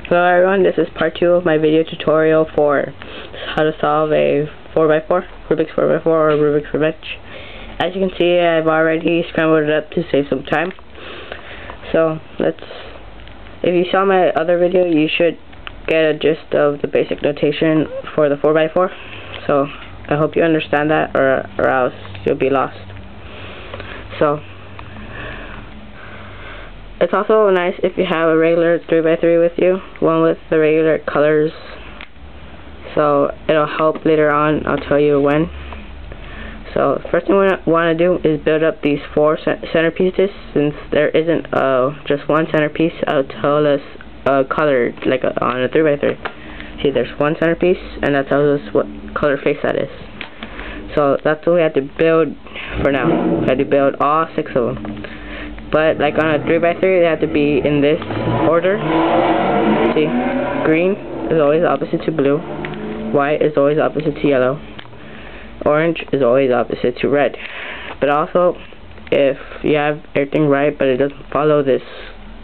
Hello everyone, this is part 2 of my video tutorial for how to solve a 4x4, Rubik's 4x4 or Rubik's Revenge. As you can see, I've already scrambled it up to save some time. So, if you saw my other video, you should get a gist of the basic notation for the 4x4. So, I hope you understand that, or else you'll be lost. So, it's also nice if you have a regular 3x3 with you, one with the regular colors, so it'll help later on. I'll tell you when. So first thing we want to do is build up these 4 centerpieces. Since there isn't just one centerpiece, I'll tell us color on a 3x3. See, there's one centerpiece, and that tells us what color face that is. So that's what we have to build for now. We have to build all 6 of them. But like on a 3x3, they have to be in this order. See, green is always opposite to blue, white is always opposite to yellow, orange is always opposite to red. But also, if you have everything right but it doesn't follow this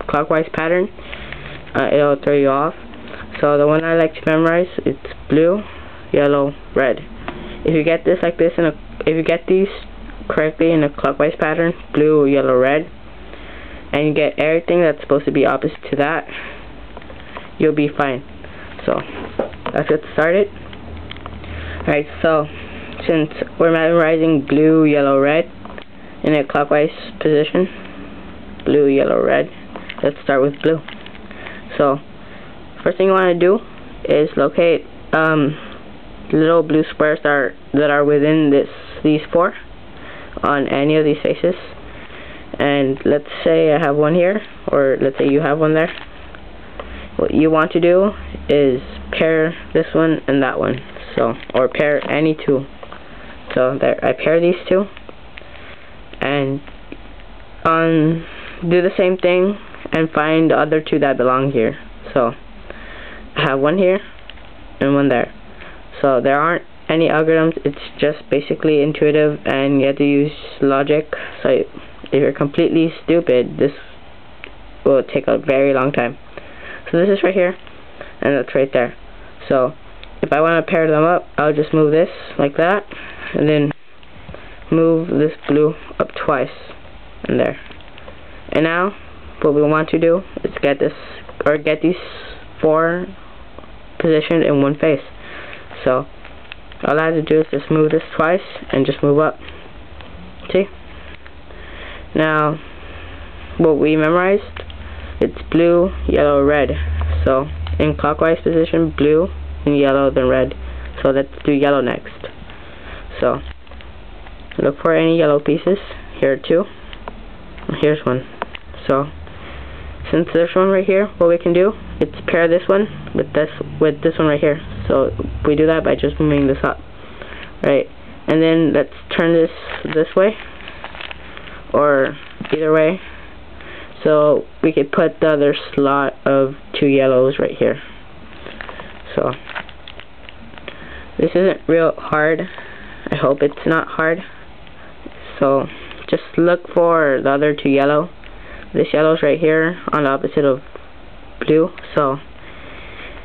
clockwise pattern, it'll throw you off. So the one I like to memorize, it's blue, yellow, red. If you get this like this, if you get these correctly in a clockwise pattern, blue, yellow, red, and you get everything that's supposed to be opposite to that, you'll be fine. So let's get started. Alright, so since we're memorizing blue, yellow, red in a clockwise position, blue, yellow, red, let's start with blue. So first thing you want to do is locate little blue squares that are within these 4 on any of these faces. And let's say I have one here, or let's say you have one there. What you want to do is pair this one and that one. So, or pair any 2. So there, I pair these 2, and do the same thing and find the other 2 that belong here. So I have one here and one there. So there aren't any algorithms. It's just basically intuitive, and you have to use logic. So if you're completely stupid, this will take a very long time. So this is right here, and that's right there. So if I want to pair them up, I'll just move this like that, and then move this blue up twice, and there. And now what we want to do is get these 4 positioned in one face. So all I have to do is just move this twice and just move up. See? Now, what we memorized, it's blue, yellow, red. So in clockwise position, blue, and yellow, then red. So let's do yellow next. So look for any yellow pieces. Here are 2. Here's one. So since there's one right here, what we can do is pair this one with this one right here. So we do that by just moving this up, right? And then let's turn this way, or either way, so we could put the other slot of 2 yellows right here. So this isn't real hard. I hope it's not hard. So just look for the other 2 yellow. This yellow's right here on the opposite of blue. So,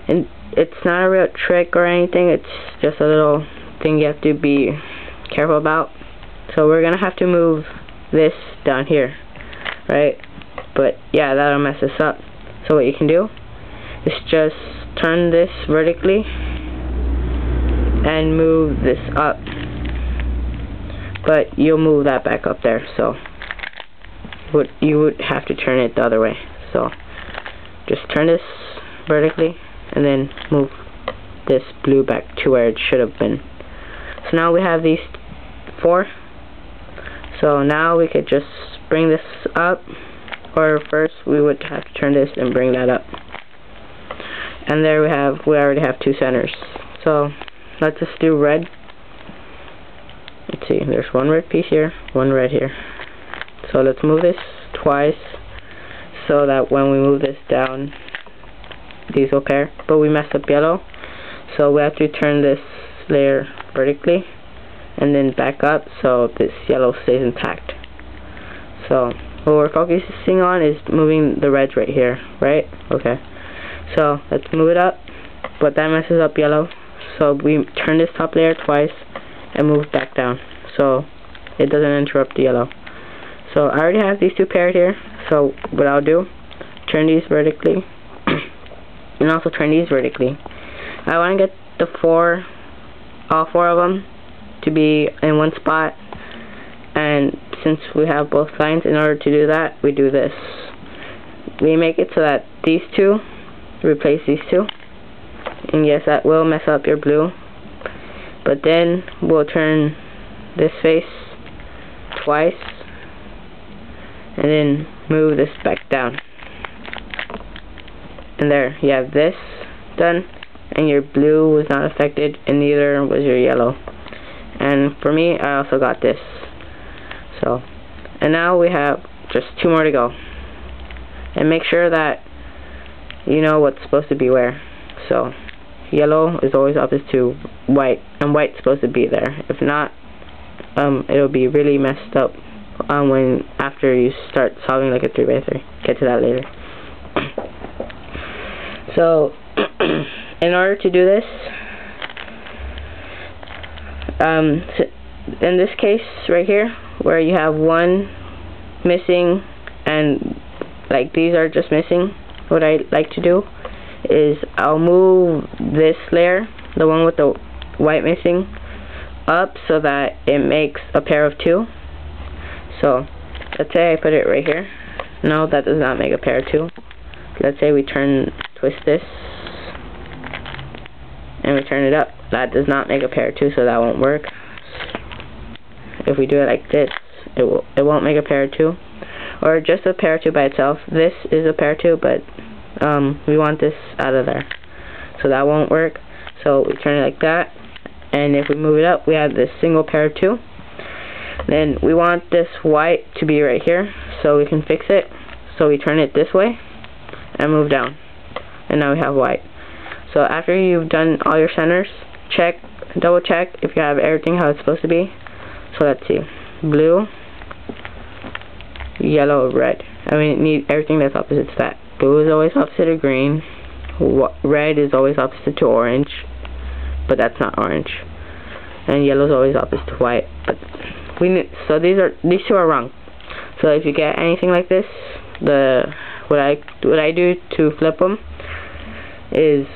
and it's not a real trick or anything, it's just a little thing you have to be careful about. So we're gonna have to move this down here, right? But yeah, that'll mess us up. So what you can do is just turn this vertically and move this up, but you'll move that back up there. So you would have to turn it the other way. So just turn this vertically and then move this blue back to where it should have been. So now we have these 4. So now we could just bring this up, or first we would have to turn this and bring that up. And there we already have 2 centers. So let's just do red. Let's see, there's one red piece here, one red here. So let's move this twice so that when we move this down, these will pair. But we messed up yellow, so we have to turn this layer vertically and then back up so this yellow stays intact. So what we're focusing on is moving the reds right here, right? Okay. So let's move it up, but that messes up yellow. So we turn this top layer twice and move back down so it doesn't interrupt the yellow. So I already have these two paired here, so what I'll do, turn these vertically and also turn these vertically. I want to get all four of them to be in one spot, and since we have both lines, in order to do that, we do this. We make it so that these two replace these two, and yes, that will mess up your blue, but then we'll turn this face twice and then move this back down, and there you have this done, and your blue was not affected and neither was your yellow. And for me, I also got this. So, and now we have just two more to go, and make sure that you know what's supposed to be where. So yellow is always opposite to white, and white's supposed to be there. If not, it'll be really messed up when after you start solving like a 3x3. Get to that later. So in order to do this, in this case right here, where you have one missing and like these are just missing, what I like to do is I'll move this layer, the one with the white missing, up so that it makes a pair of two. So let's say I put it right here. No, that does not make a pair of two. Let's say we twist this and we turn it up. That does not make a pair of two, so that won't work. If we do it like this, it won't make a pair of two, or just a pair of two by itself. This is a pair of two, but we want this out of there, so that won't work. So we turn it like that, and if we move it up, we have this single pair of two. Then we want this white to be right here, so we can fix it. So we turn it this way and move down, and now we have white. So after you've done all your centers, double check if you have everything how it's supposed to be. So let's see, blue, yellow, red. I mean, need everything that's opposite to that. Blue is always opposite to green. Red is always opposite to orange, but that's not orange. And yellow is always opposite to white. But so these two are wrong. So if you get anything like this, what I do to flip them is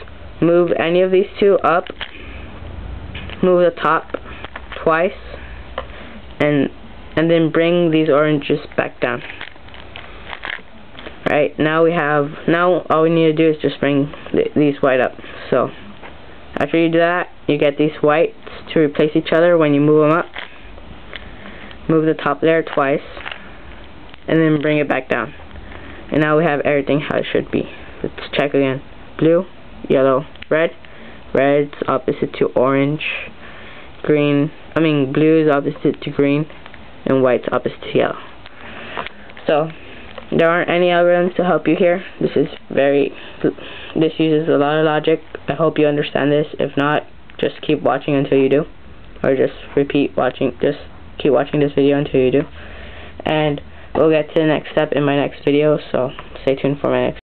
move any of these two up, move the top twice, and then bring these oranges back down. Right, now all we need to do is just bring these white up. So after you do that, you get these whites to replace each other when you move them up. Move the top layer twice and then bring it back down, and now we have everything how it should be. Let's check again. Blue, yellow, red. Red's opposite to orange. Blue is opposite to green, and white's opposite to yellow. So there aren't any algorithms to help you here. This uses a lot of logic. I hope you understand this. If not, just keep watching until you do, or just keep watching this video until you do, and we'll get to the next step in my next video. So stay tuned for my next